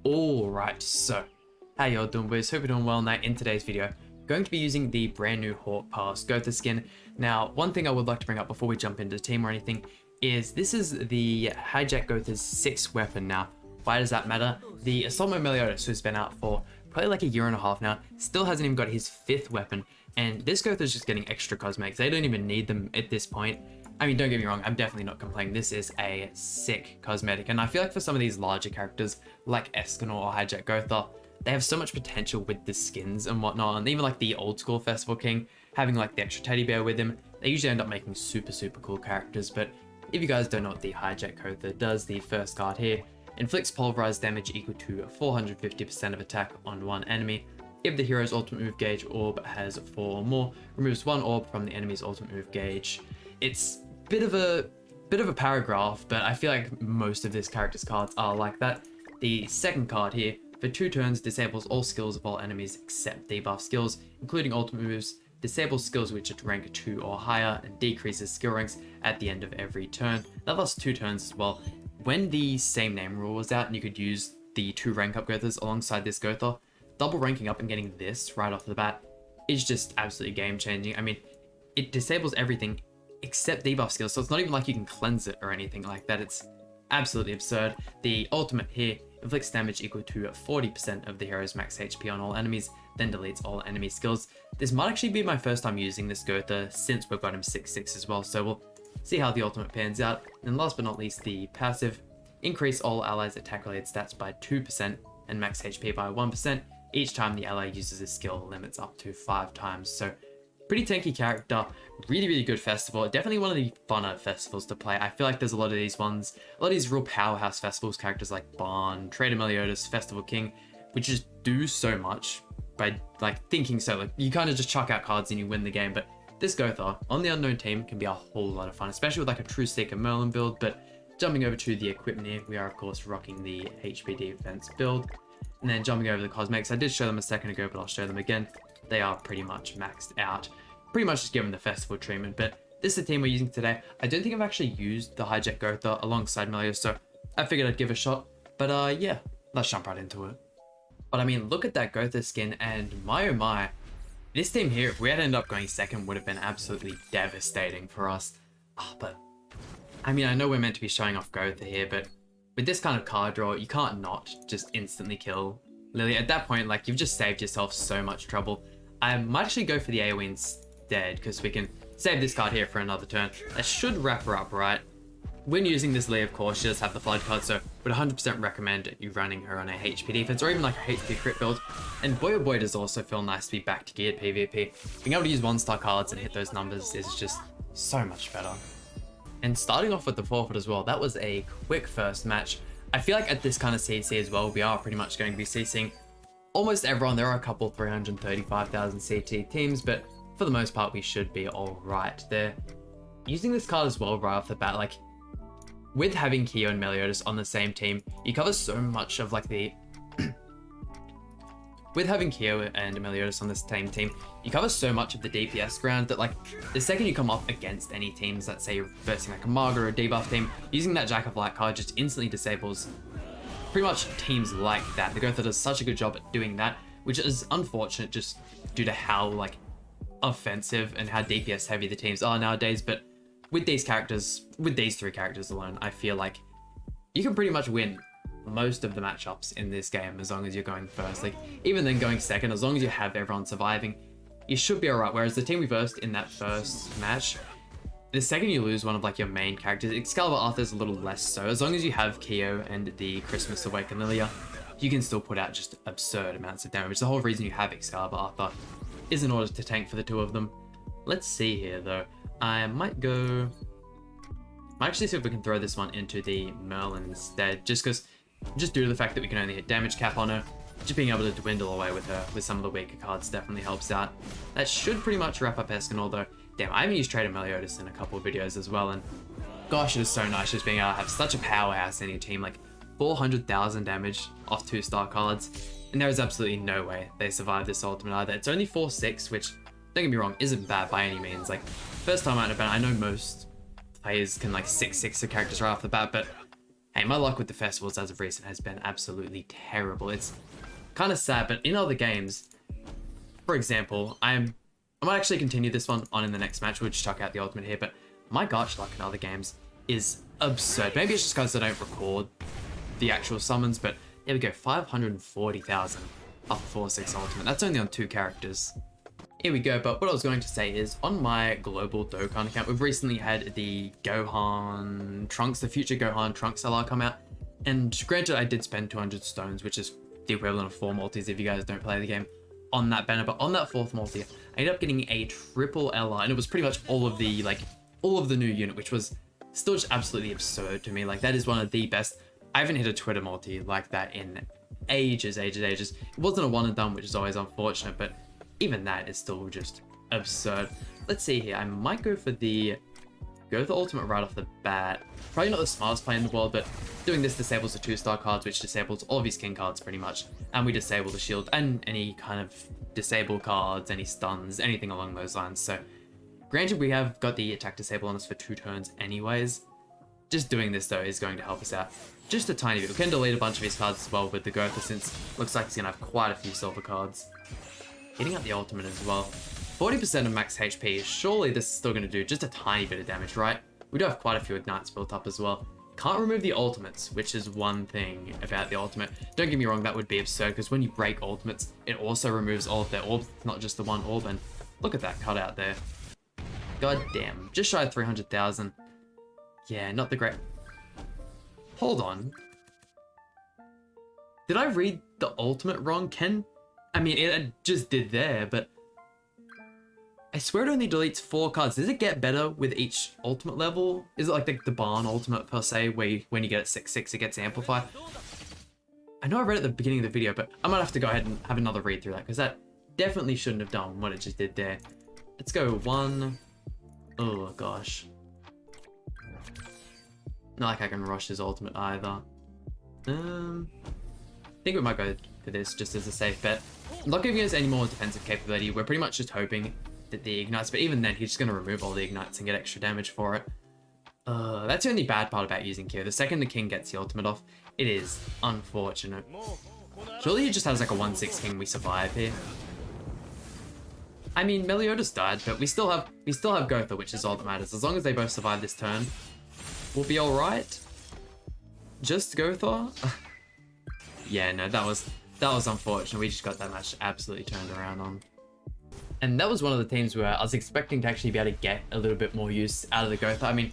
Alright, so how y'all doing, boys? Hope you're doing well. Now in today's video, going to be using the brand new Hawk Pass GOWTHER skin. Now, one thing I would like to bring up before we jump into the team or anything is this is the Hijack GOWTHER's 6th weapon now. Why does that matter? The Assault Mode Meliodas, who's been out for probably like a year and a half now, still hasn't even got his 5th weapon, and this GOWTHER is just getting extra cosmetics. They don't even need them at this point. I mean, don't get me wrong, I'm definitely not complaining. This is a sick cosmetic, and I feel like for some of these larger characters, like Escanor or Hijack GOWTHER, they have so much potential with the skins and whatnot, and even like the old school Festival King, having like the extra teddy bear with him, they usually end up making super cool characters. But if you guys don't know what the Hijack GOWTHER does, the first card here, inflicts pulverized damage equal to 450% of attack on one enemy. If the hero's ultimate move gauge orb has 4 or more, removes 1 orb from the enemy's ultimate move gauge. It's bit of a paragraph, but I feel like most of this character's cards are like that. The second card here, for 2 turns, disables all skills of all enemies except debuff skills, including ultimate moves, disables skills which are rank 2 or higher, and decreases skill ranks at the end of every turn. That lasts 2 turns as well. When the same name rule was out and you could use the 2 rank up GOWTHERs alongside this GOWTHER, double ranking up and getting this right off the bat is just absolutely game changing. I mean, it disables everything except debuff skills, so it's not even like you can cleanse it or anything like that. It's absolutely absurd. The ultimate here inflicts damage equal to 40% of the hero's max HP on all enemies, then deletes all enemy skills. This might actually be my first time using this GOWTHER since we've got him 6/6 as well, so we'll see how the ultimate pans out. And last but not least, the passive, increase all allies' attack related stats by 2% and max HP by 1% each time the ally uses a skill, limits up to 5 times. So pretty tanky character, really good festival. Definitely one of the funner festivals to play. I feel like there's a lot of these ones, a lot of these real powerhouse festivals, characters like Barn, Trader Meliodas, Festival King, which just do so much by like thinking so. Like you kind of just chuck out cards and you win the game. But this GOWTHER on the unknown team can be a whole lot of fun, especially with like a True Seeker Merlin build. But jumping over to the equipment here, we are of course rocking the HP defense build. And then jumping over the cosmetics, I did show them a second ago, but I'll show them again. They are pretty much maxed out. Pretty much just given the festival treatment, but this is the team we're using today. I don't think I've actually used the Hijack GOWTHER alongside Meliodas, so I figured I'd give it a shot. But yeah, let's jump right into it. But I mean, look at that GOWTHER skin, and my oh my, this team here, if we had ended up going second, would have been absolutely devastating for us. But I mean, I know we're meant to be showing off GOWTHER here, but with this kind of card draw, you can't not just instantly kill Lily. At that point, like, you've just saved yourself so much trouble. I might actually go for the AoE instead, because we can save this card here for another turn. That should wrap her up, right? When using this Lee, of course, she does have the Flood card, so would 100% recommend you running her on a HP defense, or even like a HP crit build. And boy oh boy, does also feel nice to be back to geared PvP. Being able to use 1-star cards and hit those numbers is just so much better. And starting off with the forfeit as well, that was a quick first match. I feel like at this kind of CC as well, we are pretty much going to be CCing almost everyone. There are a couple 335,000 CT teams, but for the most part, we should be all right there. Using this card as well right off the bat, like with having Kyo and Meliodas on the same team, you cover so much of like the with having Kyo and Meliodas on the same team, you cover so much of the DPS ground that like the second you come up against any teams, let's say you're versing like a Marga or a debuff team, using that Jack of Light card just instantly disables pretty much teams like that. The GOWTHER does such a good job at doing that, which is unfortunate just due to how like offensive and how DPS heavy the teams are nowadays. But with these characters, with these 3 characters alone, I feel like you can pretty much win most of the matchups in this game as long as you're going first. Like even then going second, as long as you have everyone surviving, you should be alright. Whereas the team we versed in that first match, the second you lose one of like your main characters, Excalibur Arthur's a little less so. As long as you have Kyo and the Christmas Awakened Lilia, you can still put out just absurd amounts of damage. The whole reason you have Excalibur Arthur is in order to tank for the 2 of them. Let's see here though. I might actually see if we can throw this one into the Merlin instead, just due to the fact that we can only hit damage cap on her. Just being able to dwindle away with her with some of the weaker cards definitely helps out. That should pretty much wrap up Escanor though. Damn, I haven't used Trader Meliodas in a couple of videos as well, and gosh, it is so nice just being able to have such a powerhouse in your team, like 400,000 damage off 2-star cards, and there is absolutely no way they survive this ultimate either. It's only 4/6, which, don't get me wrong, isn't bad by any means. Like, first time out of band, I know most players can like 6/6 the characters right off the bat, but Hey, my luck with the festivals as of recent has been absolutely terrible. It's kind of sad, but in other games, for example, I might actually continue this one on in the next match. We'll just chuck out the ultimate here, but my gacha luck in other games is absurd. Maybe it's just because I don't record the actual summons, but there we go, 540,000 off the 4/6 ultimate. That's only on 2 characters. Here we go, but what I was going to say is, on my global Dokkan account, we've recently had the Gohan Trunks, the future Gohan Trunks LR come out, and granted I did spend 200 stones, which is the equivalent of 4 multis if you guys don't play the game, on that banner, but on that 4th multi, I ended up getting a triple LR, and it was pretty much all of the new unit, which was still just absolutely absurd to me. Like, that is one of the best. I haven't hit a Twitter multi like that in ages. It wasn't a one and done, which is always unfortunate, but even that is still just absurd. Let's see here. I might go for the ultimate right off the bat. Probably not the smartest play in the world, but doing this disables the 2-star cards, which disables all of his king cards pretty much. And we disable the shield and any kind of disable cards, any stuns, anything along those lines. So granted, we have got the attack disable on us for 2 turns anyways. Just doing this though is going to help us out just a tiny bit. We can delete a bunch of his cards as well with the GOWTHER, since looks like he's gonna have quite a few silver cards. Hitting up the ultimate as well. 40% of max HP. Surely this is still going to do just a tiny bit of damage, right? We do have quite a few ignites built up as well. Can't remove the ultimates, which is one thing about the ultimate. Don't get me wrong, that would be absurd, because when you break ultimates, it also removes all of their orbs, not just the one orb. And look at that cutout there. God damn. Just shy of 300,000. Yeah, not the great. Hold on. Did I read the ultimate wrong? I mean, it just did there, but I swear it only deletes 4 cards. Does it get better with each ultimate level? Is it like the barn ultimate per se, where when you get it 6/6, it gets amplified? I know I read it at the beginning of the video, but I might have to go ahead and have another read through that, because that definitely shouldn't have done what it just did there. Let's go 1. Oh gosh. Not like I can rush his ultimate either. I think we might go for this just as a safe bet. I'm not giving us any more defensive capability. We're pretty much just hoping that the ignites, but even then, he's just going to remove all the ignites and get extra damage for it. That's the only bad part about using Q. The second the king gets the ultimate off, it is unfortunate. Surely he just has like a 1/6 king we survive here. I mean, Meliodas died, but we still have GOWTHER, which is all that matters. As long as they both survive this turn, we'll be all right. Just GOWTHER. Yeah, no, that was unfortunate. We just got that match absolutely turned around on. And that was one of the teams where I was expecting to actually be able to get a little bit more use out of the GOWTHER. I mean,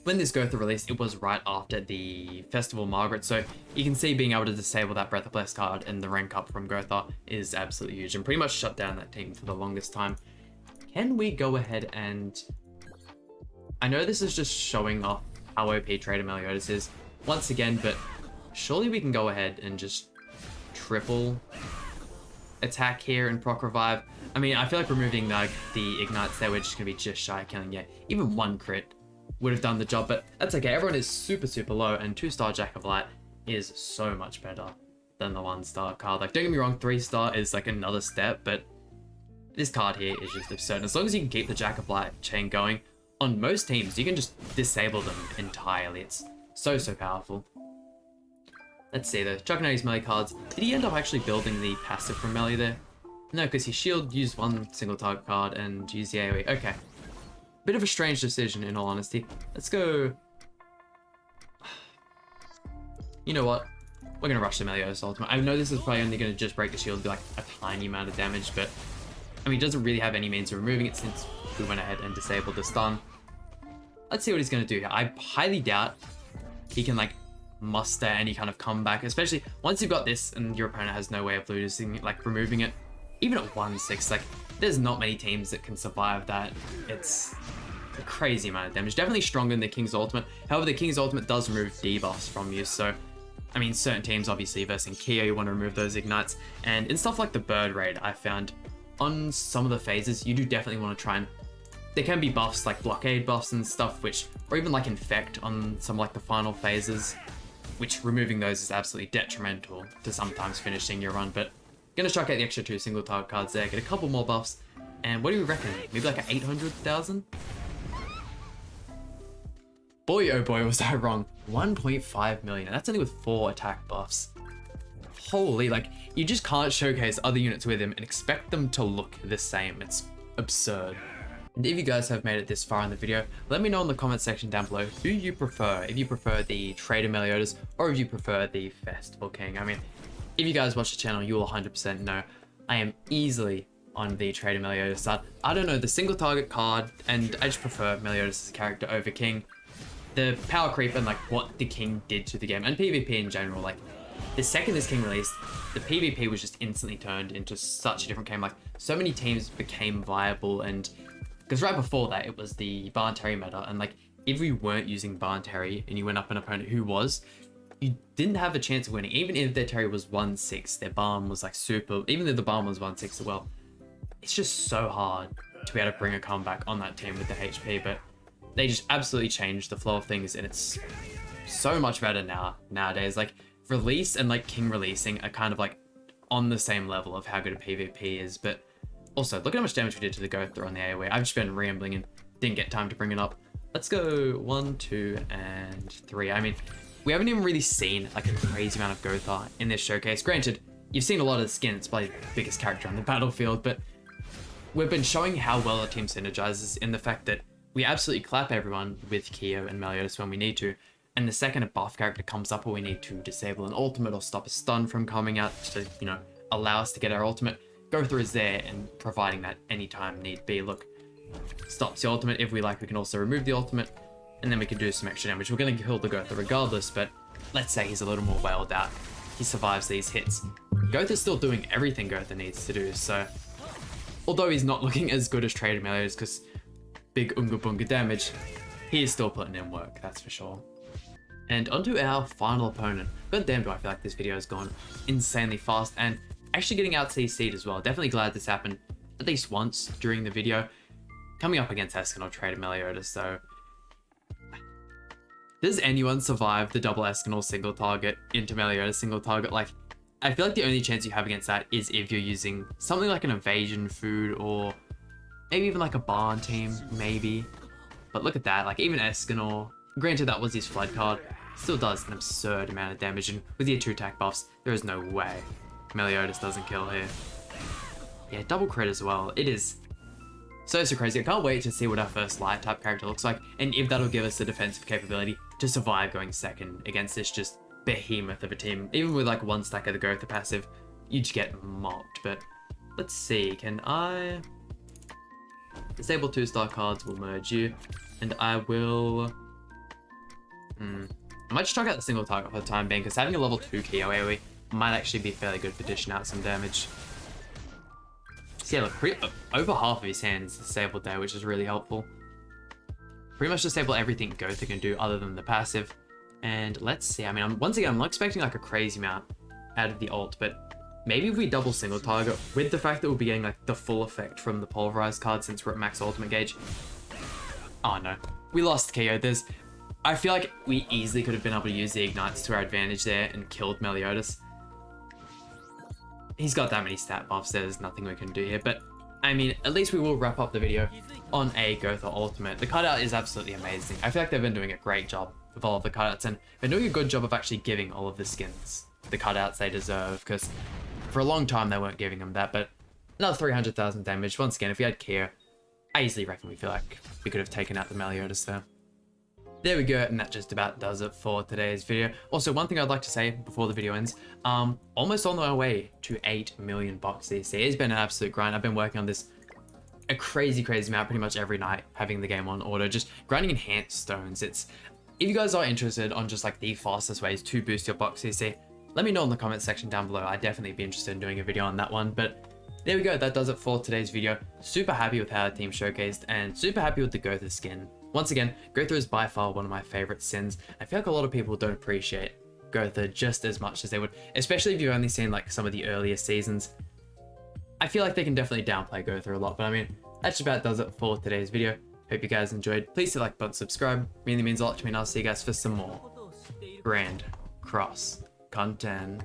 when this GOWTHER released, it was right after the Festival Margaret, so you can see being able to disable that Breath of Bless card and the rank up from GOWTHER is absolutely huge, and pretty much shut down that team for the longest time. Can we go ahead and... I know this is just showing off how OP Trader Meliodas is once again, but surely we can go ahead and just triple attack here and proc revive. I mean, I feel like removing the ignites there, we're just gonna be just shy of killing. Yeah, even 1 crit would have done the job, but that's okay. Everyone is super low, and 2-star Jack of Light is so much better than the 1-star card. Like, don't get me wrong, 3-star is like another step, but this card here is just absurd. As long as you can keep the Jack of Light chain going on most teams, you can just disable them entirely. It's so powerful. Let's see though, chucking out his melee cards. Did he end up actually building the passive from melee there? No, because his shield used 1 single target card and used the AoE. Okay. Bit of a strange decision, in all honesty. Let's go... You know what? We're going to rush the Meliodas ultimate. I know this is probably only going to just break the shield, be like a tiny amount of damage, but... I mean, he doesn't really have any means of removing it since we went ahead and disabled the stun. Let's see what he's going to do here. I highly doubt he can, like, muster any kind of comeback, especially once you've got this and your opponent has no way of losing, like, removing it. Even at 1/6, like, there's not many teams that can survive that. It's a crazy amount of damage. Definitely stronger than the King's Ultimate. However, the King's Ultimate does remove debuffs from you, so... I mean, certain teams, obviously, versus Kyo, you want to remove those ignites. And in stuff like the Bird Raid, I found on some of the phases, you do definitely want to try and... There can be buffs, like blockade buffs and stuff, which... Or even, like, infect on some, like, the final phases, which removing those is absolutely detrimental to sometimes finishing your run, but... Gonna chuck out the extra 2 single target cards there, get a couple more buffs, and what do you reckon? Maybe like an 800,000? Boy, oh boy, was I wrong. 1.5 million. That's only with 4 attack buffs. Holy, like, you just can't showcase other units with him and expect them to look the same. It's absurd. And if you guys have made it this far in the video, let me know in the comment section down below who you prefer. If you prefer the Trader Meliodas or if you prefer the Festival King. I mean, if you guys watch the channel, you will 100% know I am easily on the Trader Meliodas side. I don't know the single target card, and I just prefer Meliodas as a character over King. The power creep and like what the King did to the game, and PvP in general, like the second this King released, the PvP was just instantly turned into such a different game. Like so many teams became viable, and because right before that it was the Barn Terry meta, and like if you weren't using Barn Terry and you went up an opponent who was, you didn't have a chance of winning. Even if their Terry was 1-6, their Barn was like super, even though the Barn was 1-6 as well, it's just so hard to be able to bring a comeback on that team with the HP. But they just absolutely changed the flow of things, and it's so much better nowadays. Like release and like King releasing are kind of like on the same level of how good a PvP is. But also look at how much damage we did to the GOWTHER on the AoE. I've just been rambling and didn't get time to bring it up. Let's go 1, 2, and 3. I mean, we haven't even really seen like a crazy amount of GOWTHER in this showcase. Granted, you've seen a lot of the skins. It's probably the biggest character on the battlefield, but we've been showing how well our team synergizes in the fact that we absolutely clap everyone with Keo and Meliodas when we need to, and the second a buff character comes up or we need to disable an ultimate or stop a stun from coming out to, you know, allow us to get our ultimate, GOWTHER is there and providing that anytime need be. Look, stops the ultimate. If we like, we can also remove the ultimate, and then we can do some extra damage. We're going to kill the GOWTHER regardless, but let's say he's a little more wailed out. He survives these hits. GOWTHER's still doing everything GOWTHER needs to do, so although he's not looking as good as Trader Meliodas because big Unga Bunga damage, he is still putting in work, that's for sure. And onto our final opponent. God damn, do I feel like this video has gone insanely fast and actually getting out CC'd as well. Definitely glad this happened at least once during the video. Coming up against Eskin or Trader Meliodas, so does anyone survive the double Eskinol single target into Meliodas single target? Like, I feel like the only chance you have against that is if you're using something like an evasion food or maybe even like a barn team, maybe. But look at that, like even Eskinol, granted that was his flood card, still does an absurd amount of damage, and with your 2 attack buffs, there is no way Meliodas doesn't kill here. Yeah, double crit as well. It is so crazy. I can't wait to see what our first light type character looks like, and if that'll give us the defensive capability to survive going second against this just behemoth of a team. Even with like 1 stack of the GOWTHER passive, you just get mocked. But let's see, can I disable 2-star cards? Will merge you, and I will I might just try out the single target for the time being, because having a level 2 Keo AoE might actually be fairly good for dishing out some damage. So yeah, look, over half of his hands disabled there, which is really helpful. Pretty much disable everything GOWTHER can do other than the passive. And let's see, I mean, once again, I'm not expecting like a crazy amount out of the ult, but maybe if we double single target, with the fact that we'll be getting like the full effect from the pulverized card since we're at max ultimate gauge. Oh no, we lost Keo. I feel like we easily could have been able to use the ignites to our advantage there and killed Meliodas. He's got that many stat buffs, there's nothing we can do here, but I mean, at least we will wrap up the video on a GOWTHER ultimate. The cutout is absolutely amazing. I feel like they've been doing a great job with all of the cutouts, and they're doing a good job of actually giving all of the skins the cutouts they deserve, because for a long time they weren't giving them that. But another 300,000 damage. Once again, if we had Kier, I easily reckon we feel like we could have taken out the Meliodas there. There we go, and that just about does it for today's video. Also, one thing I'd like to say before the video ends, almost on our way to 8 million bucks CC. It's been an absolute grind. I've been working on this a crazy amount pretty much every night, having the game on auto, just grinding enhanced stones. If you guys are interested on just like the fastest ways to boost your bucks CC, let me know in the comment section down below. I'd definitely be interested in doing a video on that one. But there we go, that does it for today's video. Super happy with how our team showcased, and super happy with the GOWTHER skin. Once again, GOWTHER is by far one of my favorite sins. I feel like a lot of people don't appreciate GOWTHER just as much as they would, especially if you've only seen like some of the earlier seasons. I feel like they can definitely downplay GOWTHER a lot, but I mean, that just about does it for today's video. Hope you guys enjoyed. Please hit the like button, subscribe. Really means a lot to me, and I'll see you guys for some more Grand Cross content.